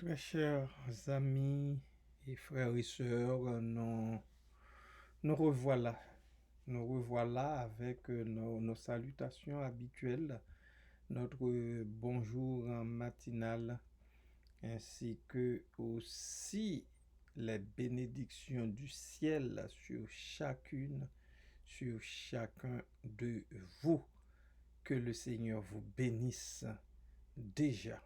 Très chers amis et frères et sœurs, nous revoilà. Nous revoilà avec nos salutations habituelles, notre bonjour matinal, ainsi que aussi les bénédictions du ciel sur chacun de vous. Que le Seigneur vous bénisse déjà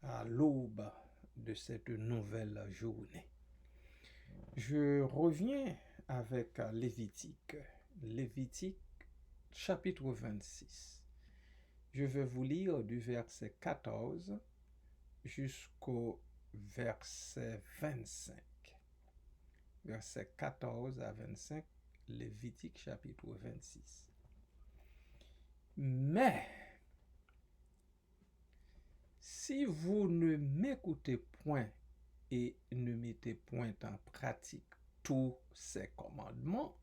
à l'aube de cette nouvelle journée. Je reviens avec Lévitique chapitre 26. Je vais vous lire du verset 14 jusqu'au verset 25. Verset 14 à 25, Lévitique chapitre 26. Mais si vous ne m'écoutez point et ne mettez point en pratique tous ces commandements,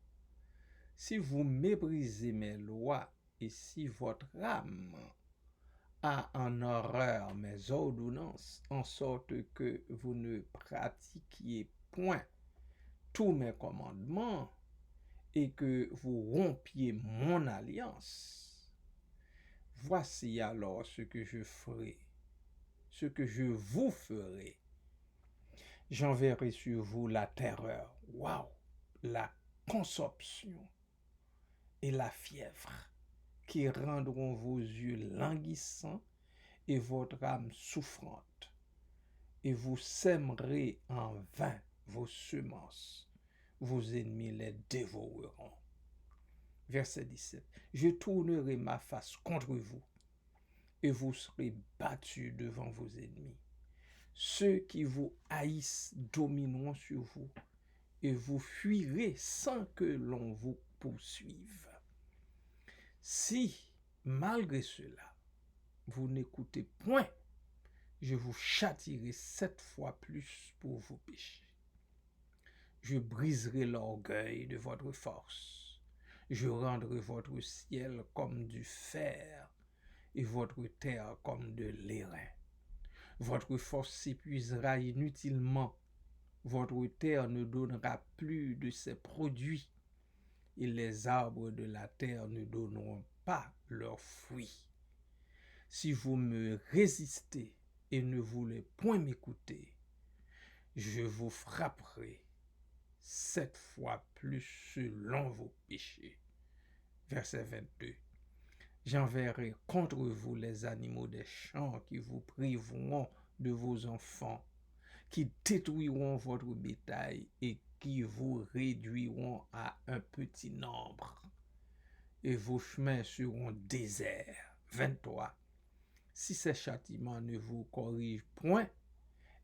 si vous méprisez mes lois et si votre âme a en horreur mes ordonnances, en sorte que vous ne pratiquiez point tous mes commandements et que vous rompiez mon alliance, voici alors ce que je ferai, ce que je vous ferai. J'enverrai sur vous la terreur, la consomption et la fièvre, qui rendront vos yeux languissants et votre âme souffrante. Et vous sèmerez en vain vos semences, vos ennemis les dévoreront. Verset 17. Je tournerai ma face contre vous, et vous serez battus devant vos ennemis. Ceux qui vous haïssent domineront sur vous, et vous fuirez sans que l'on vous poursuive. Si, malgré cela, vous n'écoutez point, je vous châtierai 7 fois plus pour vos péchés. Je briserai l'orgueil de votre force. Je rendrai votre ciel comme du fer et votre terre comme de l'airain. Votre force s'épuisera inutilement. Votre terre ne donnera plus de ses produits et les arbres de la terre ne donneront pas leurs fruits. Si vous me résistez et ne voulez point m'écouter, je vous frapperai 7 fois plus selon vos péchés. Verset 22. J'enverrai contre vous les animaux des champs qui vous priveront de vos enfants, qui détruiront votre bétail et qui vous réduiront à un petit nombre. Et vos chemins seront déserts. 23. Si ces châtiments ne vous corrigent point,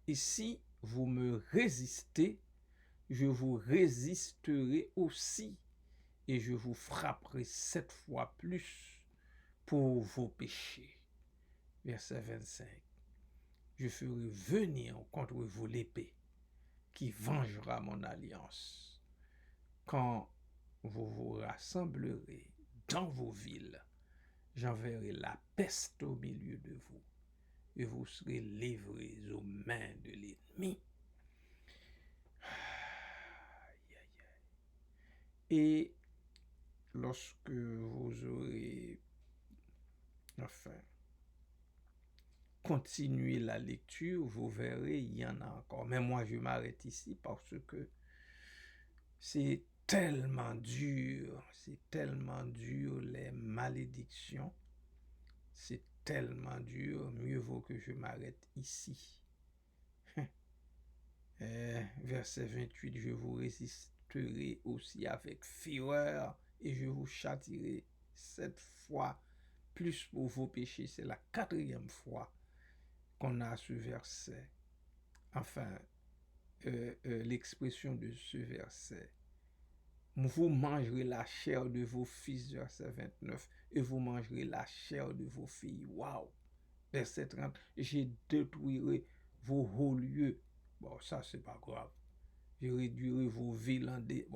et si vous me résistez, je vous résisterai aussi, et je vous frapperai 7 fois plus pour vos péchés. Verset 25. Je ferai venir contre vous l'épée, qui vengera mon alliance. Quand vous vous rassemblerez dans vos villes, j'enverrai la peste au milieu de vous, et vous serez livrés aux mains de l'ennemi. Et lorsque vous aurez, continué la lecture, vous verrez, il y en a encore. Mais moi, je m'arrête ici parce que c'est tellement dur, les malédictions, c'est tellement dur, mieux vaut que je m'arrête ici. Verset 28, je vous résisterai aussi avec fureur et je vous châtierai 7 fois plus pour vos péchés. C'est la 4e fois qu'on a ce verset. Enfin, l'expression de ce verset. Vous mangerez la chair de vos fils, verset 29, et vous mangerez la chair de vos filles. Verset 30, je détruirai vos hauts lieux. Bon, ça, c'est pas grave. Je réduirai vos villes en dé...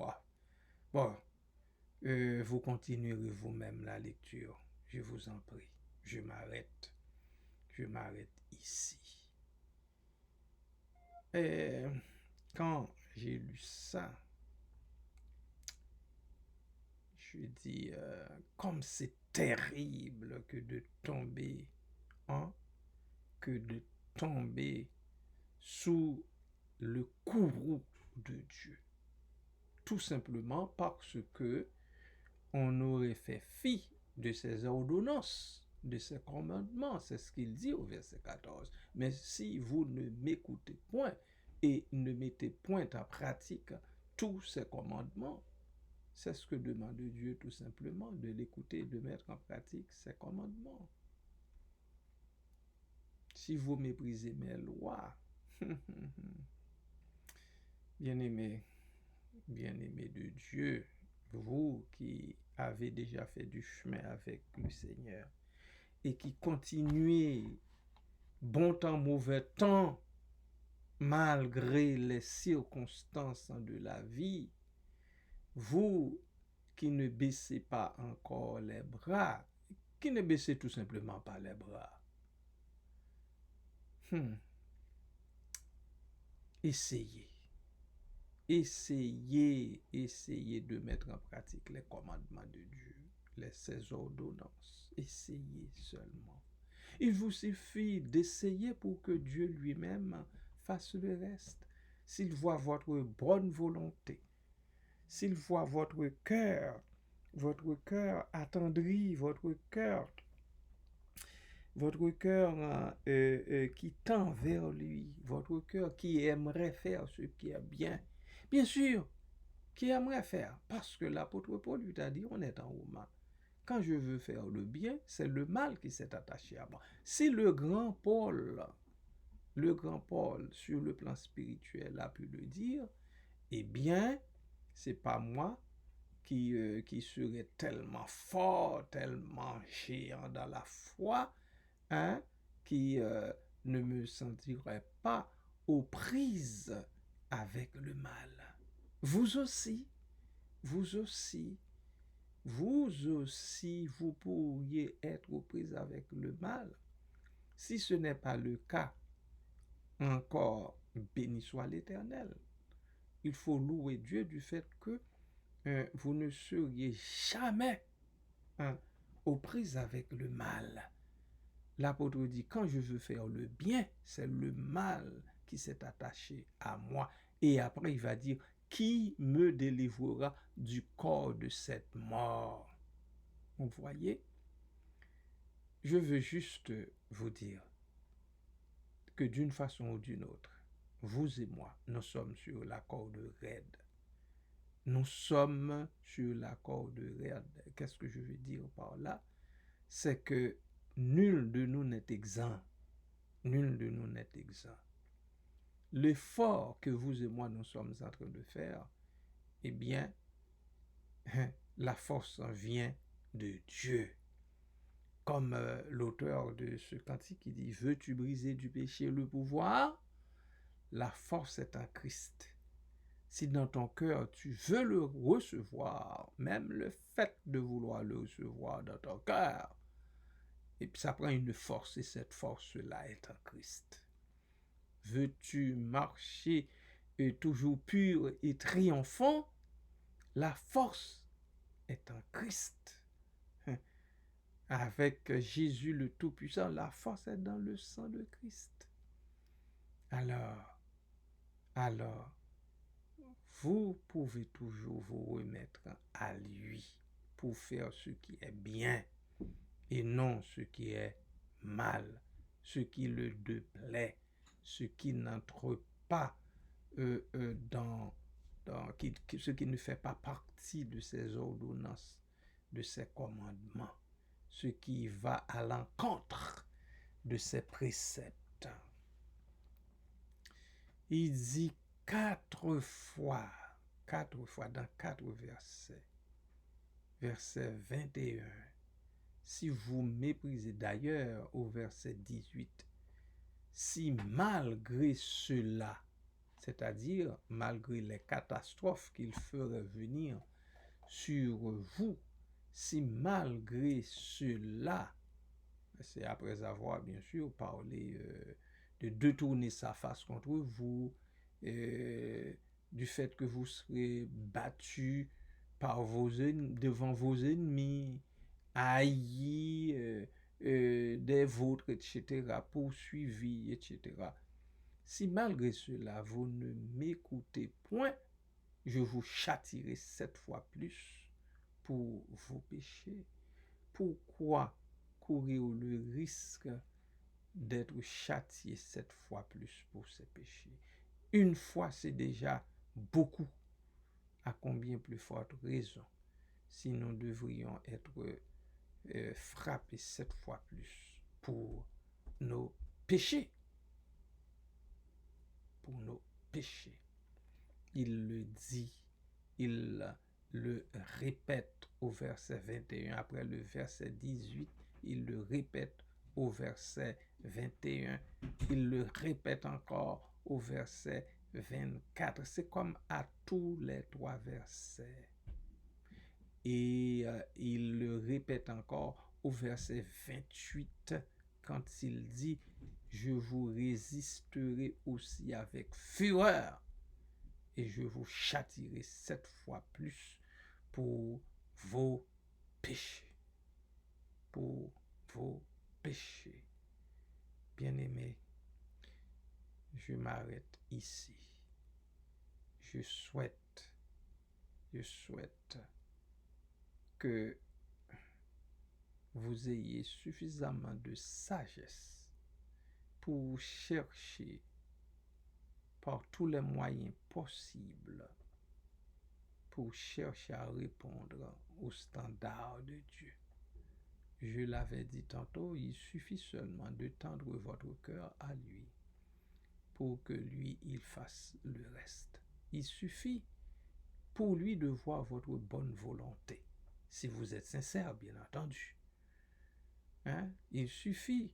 vous continuerez vous-même la lecture. Je vous en prie. Je m'arrête ici. Et quand j'ai lu ça, je dis, comme c'est terrible que de tomber, hein, que de tomber sous le courroux de Dieu. Tout simplement parce que on aurait fait fi de ses ordonnances, de ses commandements. C'est ce qu'il dit au verset 14. Mais si vous ne m'écoutez point et ne mettez point en pratique tous ces commandements, c'est ce que demande Dieu tout simplement, de l'écouter et de mettre en pratique ses commandements. Si vous méprisez mes lois, bien-aimés, bien-aimés de Dieu, vous qui avez déjà fait du chemin avec le Seigneur et qui continuez bon temps, mauvais temps, malgré les circonstances de la vie, vous qui ne baissez pas encore les bras, qui ne baissez tout simplement pas les bras, essayez. Essayez de mettre en pratique les commandements de Dieu, ses ordonnances. Essayez seulement. Il vous suffit d'essayer pour que Dieu lui-même fasse le reste. S'il voit votre bonne volonté, s'il voit votre cœur attendri, votre cœur qui tend vers lui, votre cœur qui aimerait faire ce qui est bien, bien sûr, qui aimerait faire, parce que l'apôtre Paul lui a dit, on est en Romain. Quand je veux faire le bien, c'est le mal qui s'est attaché à moi. Si le grand Paul, sur le plan spirituel, a pu le dire, eh bien, c'est pas moi qui serait tellement fort, tellement géant dans la foi, hein, qui ne me sentirait pas aux prises avec le mal. Vous aussi, vous aussi, vous pourriez être aux prises avec le mal. Si ce n'est pas le cas, encore béni soit l'Éternel. Il faut louer Dieu du fait que vous ne seriez jamais aux prises avec le mal. L'apôtre dit, quand je veux faire le bien, c'est le mal qui s'est attaché à moi. Et après, il va dire, qui me délivrera du corps de cette mort? Vous voyez? Je veux juste vous dire que d'une façon ou d'une autre, vous et moi, nous sommes sur la corde raide. Nous sommes sur la corde raide. Qu'est-ce que je veux dire par là? C'est que nul de nous n'est exempt. Nul de nous n'est exempt. L'effort que vous et moi nous sommes en train de faire, eh bien, la force vient de Dieu. Comme l'auteur de ce cantique qui dit, veux-tu briser du péché le pouvoir? La force est en Christ. Si dans ton cœur tu veux le recevoir, même le fait de vouloir le recevoir dans ton cœur, et puis ça prend une force, et cette force-là est en Christ. Veux-tu marcher toujours pur et triomphant? La force est en Christ. Avec Jésus le Tout-Puissant, la force est dans le sang de Christ. Alors, vous pouvez toujours vous remettre à lui pour faire ce qui est bien et non ce qui est mal, ce qui le déplaît, ce qui n'entre pas ce qui ne fait pas partie de ses ordonnances, de ses commandements, ce qui va à l'encontre de ses préceptes. Il dit 4 fois dans 4 versets. Verset 21. Si vous méprisez, d'ailleurs au verset 18, si malgré cela, c'est-à-dire malgré les catastrophes qu'il ferait venir sur vous, si malgré cela, c'est après avoir bien sûr parlé de détourner sa face contre vous, du fait que vous serez battus devant vos ennemis, haïs des vôtres, etc., poursuivis, etc. Si malgré cela, vous ne m'écoutez point, je vous châtierai 7 fois plus pour vos péchés. Pourquoi courir le risque d'être châtié 7 fois plus pour ses péchés? Une fois, c'est déjà beaucoup. À combien plus forte raison si nous devrions être frappés 7 fois plus pour nos péchés? Pour nos péchés. Il le dit, il le répète au verset 21, après le verset 18, il le répète au verset 21, il le répète encore au verset 24. C'est comme à tous les 3 versets. Et il le répète encore au verset 28 quand il dit « Je vous résisterai aussi avec fureur et je vous châtierai 7 fois plus pour vos péchés. » Pour vos péchés. Bien-aimés, je m'arrête ici. Je souhaite que vous ayez suffisamment de sagesse pour chercher par tous les moyens possibles pour chercher à répondre aux standards de Dieu. Je l'avais dit tantôt, il suffit seulement de tendre votre cœur à lui pour que lui, il fasse le reste. Il suffit pour lui de voir votre bonne volonté, si vous êtes sincère, bien entendu. Il suffit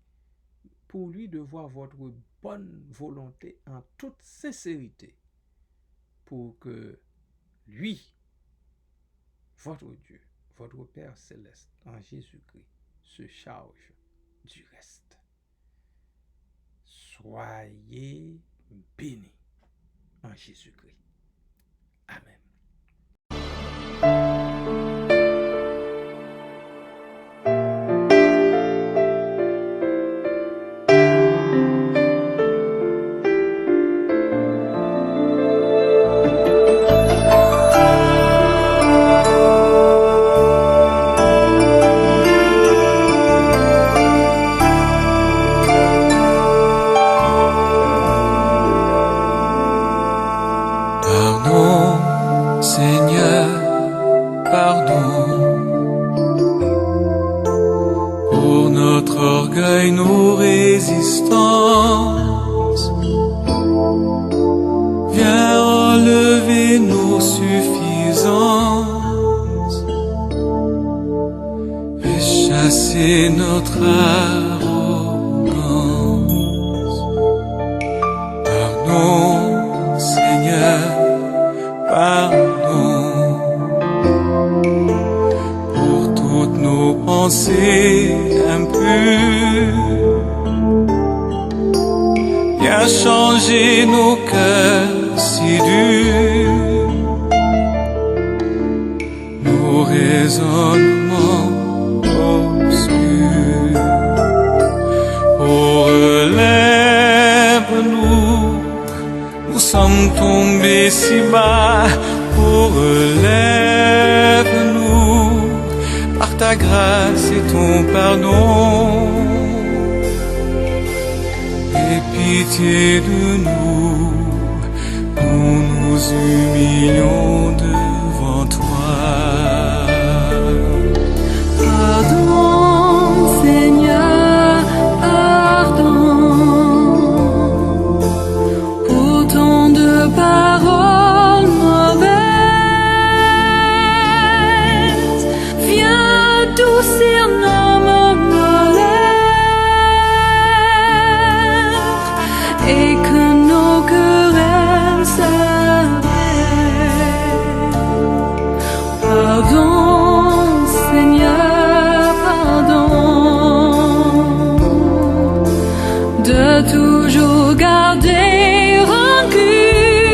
pour lui de voir votre bonne volonté en toute sincérité, pour que lui, votre Dieu, votre Père céleste, en Jésus-Christ, se charge du reste. Soyez bénis en Jésus-Christ. Amen. Pardon, Seigneur, pardon pour notre orgueil, nos résistances. Viens enlever nos suffisances et chasser notre arrogance. Pardon, Seigneur, pardon pour toutes nos pensées impures. Viens changer nos cœurs si durs, nos raisonnements obscurs. Oh, relève-nous, nous sommes tombés si bas. Oh, relève-nous par ta grâce et ton pardon. Aie pitié de nous, nous nous humilions devant toi. Pardon, Seigneur, pardon pour tant de paroles mauvaises. Viens adoucir nos malheurs et que nos querelles s'arrêtent. Pardon, Seigneur, pardon de toujours garder rancune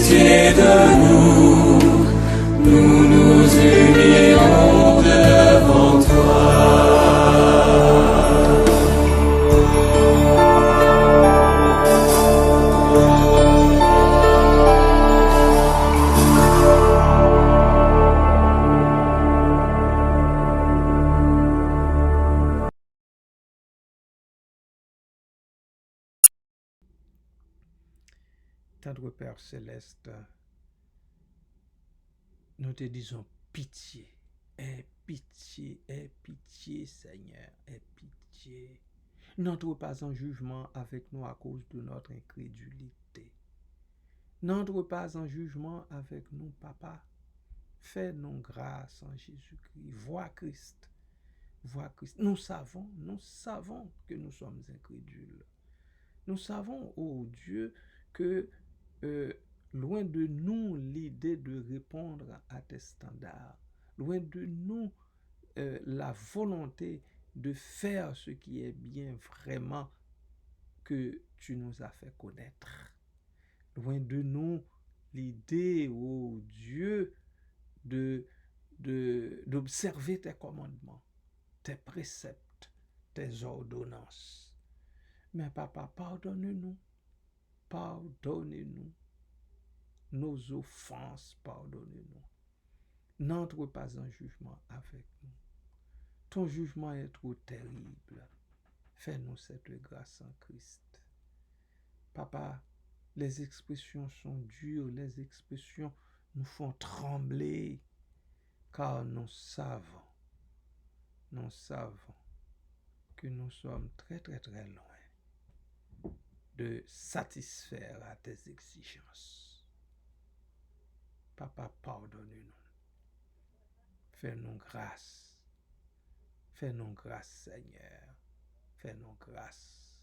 pitié de nous, nous nous unirons devant toi. Tendre Père Céleste, nous te disons pitié. Aie pitié, Seigneur, aie pitié. N'entre pas en jugement avec nous à cause de notre incrédulité. N'entre pas en jugement avec nous, Papa. Fais-nous grâce en Jésus-Christ. Vois Christ. Nous savons que nous sommes incrédules. Nous savons, oh Dieu, que loin de nous l'idée de répondre à tes standards, loin de nous la volonté de faire ce qui est bien vraiment que tu nous as fait connaître. Loin de nous l'idée, oh Dieu, d'observer tes commandements, tes préceptes, tes ordonnances. Mais Papa, pardonne-nous nos offenses, pardonne-nous. N'entre pas en jugement avec nous. Ton jugement est trop terrible. Fais-nous cette grâce en Christ. Papa, les expressions sont dures, les expressions nous font trembler, car nous savons que nous sommes très loin de satisfaire à tes exigences. Papa, pardonne-nous. Fais-nous grâce, Seigneur. Fais-nous grâce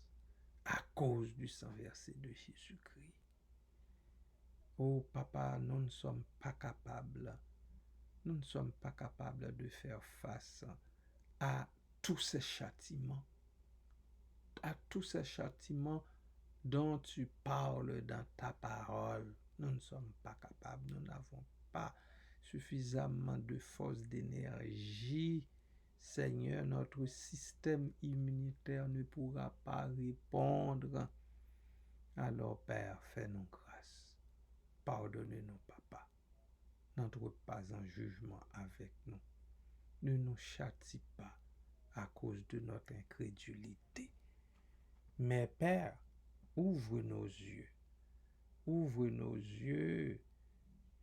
à cause du sang versé de Jésus-Christ. Oh Papa, nous ne sommes pas capables de faire face à tous ces châtiments, dont tu parles dans ta parole. Nous ne sommes pas capables, nous n'avons pas suffisamment de force, d'énergie. Seigneur, notre système immunitaire ne pourra pas répondre. Alors, Père, fais-nous grâce. Pardonne-nous, Papa. N'entre pas en jugement avec nous. Ne nous châtie pas à cause de notre incrédulité. Mais, Père, ouvre nos yeux,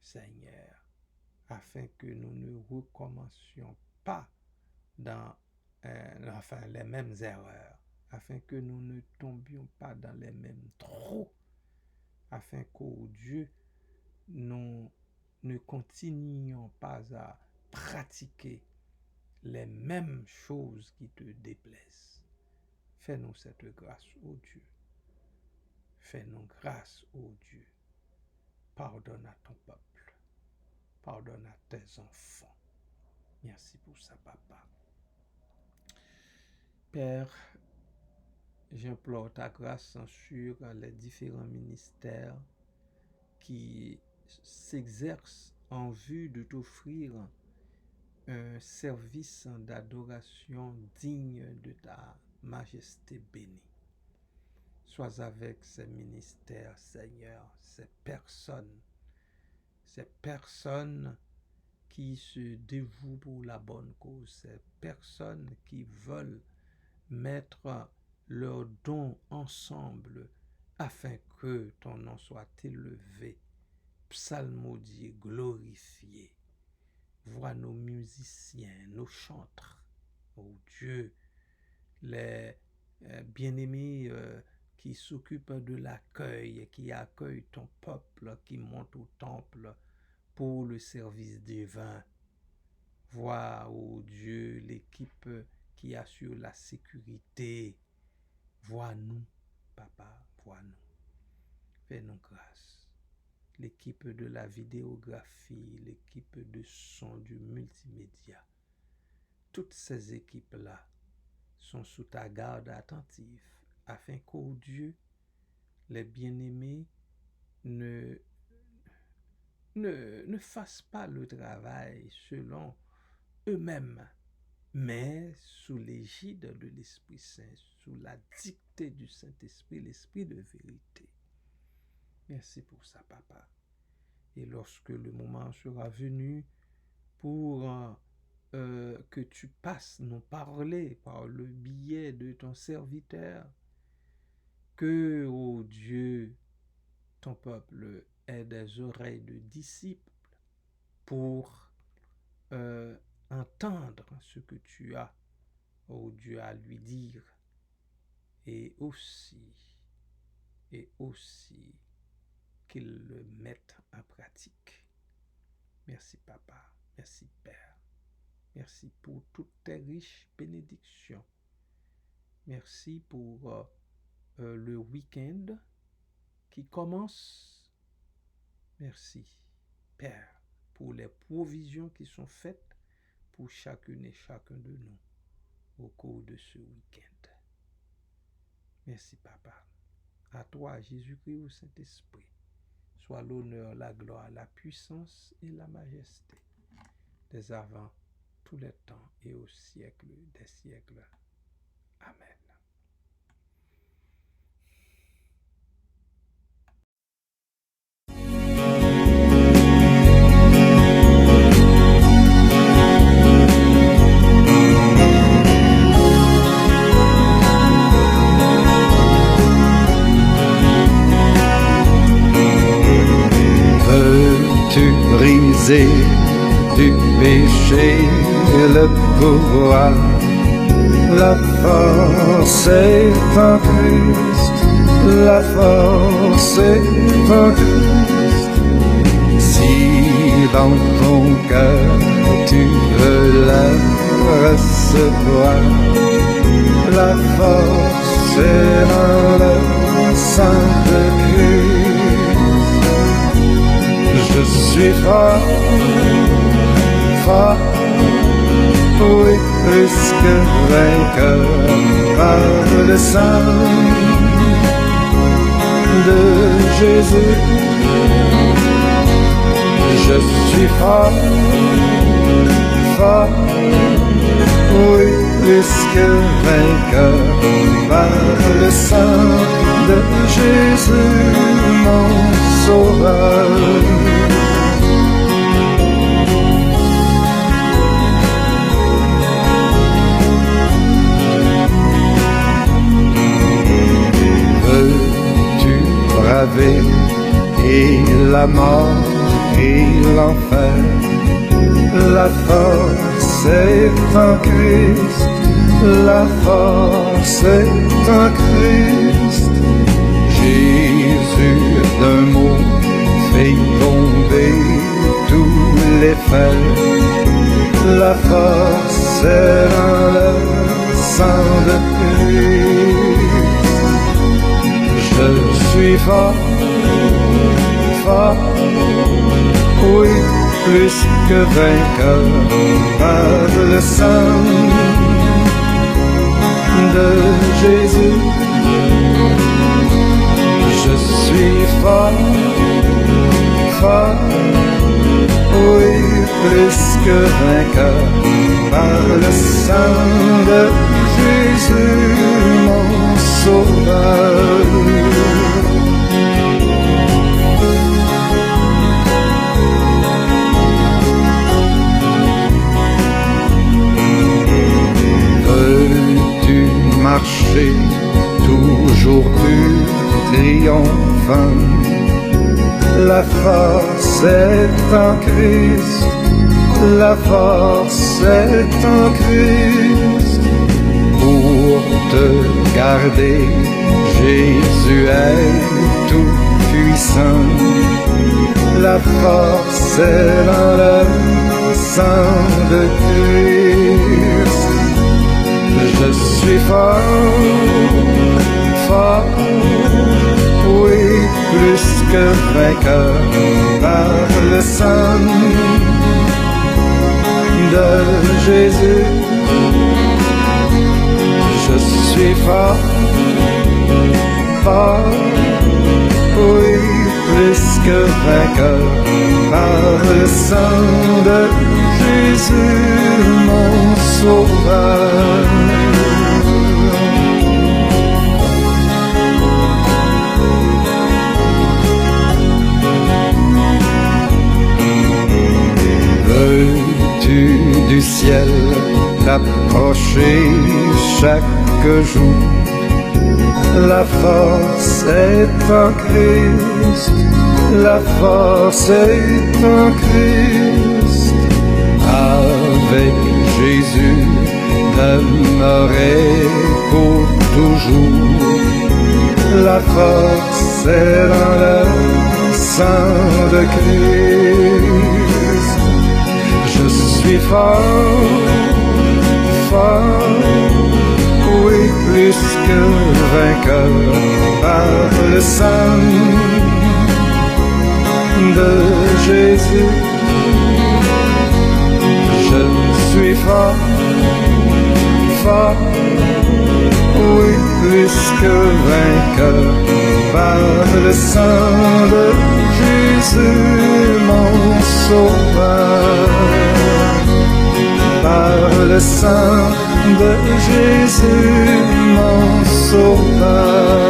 Seigneur, afin que nous ne recommencions pas dans les mêmes erreurs, afin que nous ne tombions pas dans les mêmes trous, afin qu'au Dieu, nous ne continuions pas à pratiquer les mêmes choses qui te déplaisent. Fais-nous cette grâce, ô Dieu. Fais-nous grâce, ô Dieu. Pardonne à ton peuple. Pardonne à tes enfants. Merci pour ça, Papa. Père, j'implore ta grâce sur les différents ministères qui s'exercent en vue de t'offrir un service d'adoration digne de ta majesté bénie. Sois avec ces ministères, Seigneur, ces personnes qui se dévouent pour la bonne cause, ces personnes qui veulent mettre leurs dons ensemble afin que ton nom soit élevé, psalmodié, glorifié. Vois nos musiciens, nos chantres, oh Dieu, les bien-aimés qui s'occupent de l'accueil, qui accueillent ton peuple, qui monte au temple pour le service divin. Vois, oh Dieu, l'équipe qui assure la sécurité. Vois-nous, Papa, vois-nous. Fais-nous grâce. L'équipe de la vidéographie, l'équipe de son, du multimédia. Toutes ces équipes-là sont sous ta garde attentive, afin qu'au Dieu, les bien-aimés ne ne fassent pas le travail selon eux-mêmes, mais sous l'égide de l'Esprit Saint, sous la dictée du Saint-Esprit, l'Esprit de vérité. Merci pour ça, Papa. Et lorsque le moment sera venu pour que tu passes nous parler par le biais de ton serviteur, que, ô Dieu, ton peuple ait des oreilles de disciples pour entendre ce que tu as, ô Dieu, à lui dire, et aussi qu'il le mette en pratique. Merci, Papa. Merci, Père. Merci pour toutes tes riches bénédictions. Merci pour le week-end qui commence. Merci, Père, pour les provisions qui sont faites pour chacune et chacun de nous au cours de ce week-end. Merci, Papa. À toi, Jésus-Christ, au Saint-Esprit, soit l'honneur, la gloire, la puissance et la majesté, dès avant tous les temps et au siècle des siècles. Amen. Veux-tu briser du péché le pouvoir? La force est en Christ, la force est en Christ. Si dans ton cœur tu veux la recevoir, la force est dans le sang de Christ. Je suis fort, fort, oui, plus que vainqueur par le sang de Jésus. Je suis fort, fort, oui, plus que vainqueur par le sang de Jésus, mon sauveur. Veux-tu braver et la mort et l'enfer? La force est en Christ, la force est en Christ. Jésus d'un mot fait tomber tous les fers. La force est dans le sang de Christ. Je suis fort, fort, oui, plus que vainqueur par le sang de Jésus. Je suis fort, fort, oui, plus que vainqueur par le sang de Jésus, mon sauveur. Veux-tu marcher toujours plus triomphant? La force est en Christ, la force est en Christ. Pour te garder, Jésus est tout puissant. La force est dans le sang de Christ. Je suis fort, fort, oui, plus que vainqueur par le sang de Jésus. Je suis fort, fort, oui, plus que vainqueur par le sang de Jésus, mon sauveur. Veux-tu du ciel t'approcher chaque jour? La force est en Christ, la force est en Christ. Avec Jésus, demeurer pour toujours. La force est dans le sang de Christ. Je suis fort, fort, oui, plus que vainqueur par le sang de Jésus. Je suis fort, fort, oui, plus que vainqueur par le sang de Jésus, mon sauveur. Par le sang de Jésus, mon sauveur.